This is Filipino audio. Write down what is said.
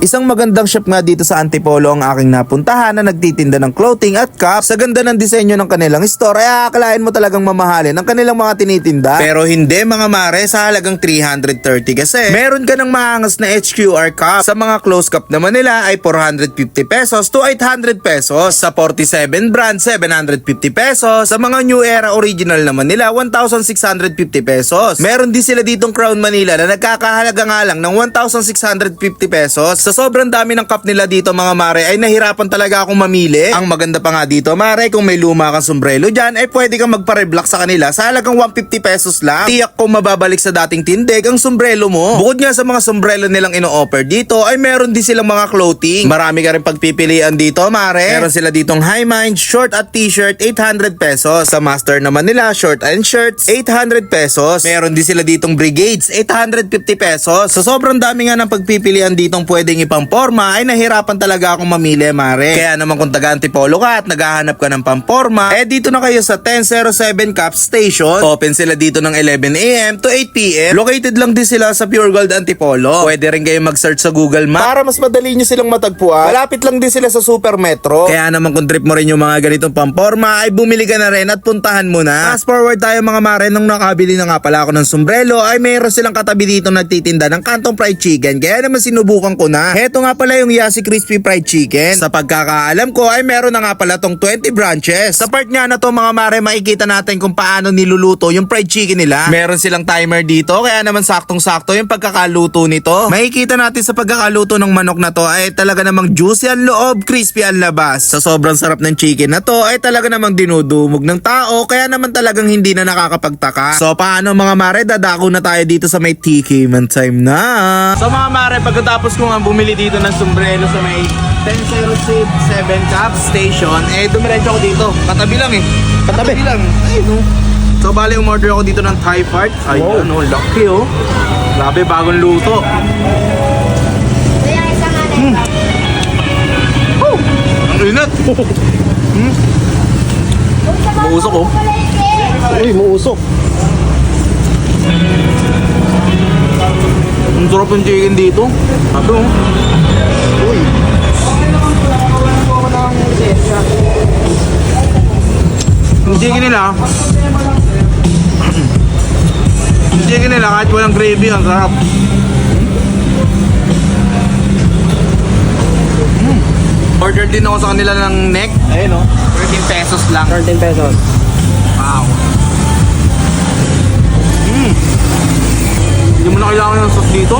Isang magandang shop nga dito sa Antipolo ang aking napuntahan na nagtitinda ng clothing at cups. Sa ganda ng disenyo ng kanilang store ay aakalain mo talagang mamahalin ang kanilang mga tinitinda. Pero hindi mga mare, sa halagang 330 kasi meron ka ng maangas na HQR cup. Sa mga close cup naman nila ay 450 pesos to 800 pesos. Sa 47 brand, 750 pesos. Sa mga New Era original naman nila, 1,650 pesos. Meron din sila ditong Crown Manila na nagkakahalaga nga lang ng 1,650 pesos. Sa sobrang dami ng cup nila dito mga mare ay nahirapan talaga akong mamili. Ang maganda pa nga dito mare, kung may luma kang sombrero dyan ay pwede kang magpa-reblock sa kanila sa halagang 150 pesos lang. Tiyak kong mababalik sa dating tindig ang sombrero mo. Bukod nga sa mga sombrero nilang ino-offer dito ay meron din silang mga clothing. Marami ka rin pagpipilian dito mare. Meron sila ditong High Mind, short at t-shirt 800 pesos. Sa Master naman nila, short and shirts 800 pesos. Meron din sila ditong Brigades 850 pesos. Sa sobrang dami nga ng pagpipilian ditong pwedeng ipamporma ay nahirapan talaga akong mamili mare. Kaya naman kung taga Antipolo ka at naghahanap ka ng pamporma, eh dito na kayo sa 1007 Cap Station. Open sila dito ng 11 AM to 8 PM. Located lang din sila sa Pure Gold Antipolo. Pwede rin kayo mag-search sa Google Maps para mas madali nyo silang matagpuan. Malapit lang din sila sa Super Metro. Kaya naman kung trip mo rin yung mga ganitong pamporma ay bumili ka na rin at puntahan mo na. Fast forward tayo mga mare, nung nakabili na nga pala ako ng sombrero ay mayroon silang katabi dito nagtitinda ng Canton Fried Chicken. Kaya naman sinubukan ko na. Heto nga pala yung Yasi Crispy Fried Chicken. Sa pagkakaalam ko ay meron na nga pala tong 20 branches. Sa part nga na to mga mare, makikita natin kung paano niluluto yung fried chicken nila. Meron silang timer dito kaya naman saktong-sakto yung pagkakaluto nito. Makikita natin sa pagkakaluto ng manok na to ay talaga namang juicy ang loob, crispy ang labas. Sa sobrang sarap ng chicken na to ay talaga namang dinudumog ng tao kaya naman talagang hindi na nakakapagtaka. So paano mga mare, dadako na tayo dito sa may TK Man time na. So mga mare, pagkatapos ko nga bumili dito ng sombrero sa may 1007 Cap Station, eh dumiretso ako dito. Katabi lang eh. Katabi lang. Ay no. So bali umorder ako dito ng Thai part. Ay wow. Ano, lucky oh. Grabe, bagong luto. Kaya isang Oh! Ang inat. Mausok oh. Uy, mausok. Ang sarap ng chicken dito. Ito oh. Uy. Yung chicken nila, kahit walang gravy, ang sarap. Order din ako sa kanila ng neck. Ayun o, 13 pesos lang. 13 pesos. Wow. Hindi mo na kailangan ng sauce dito.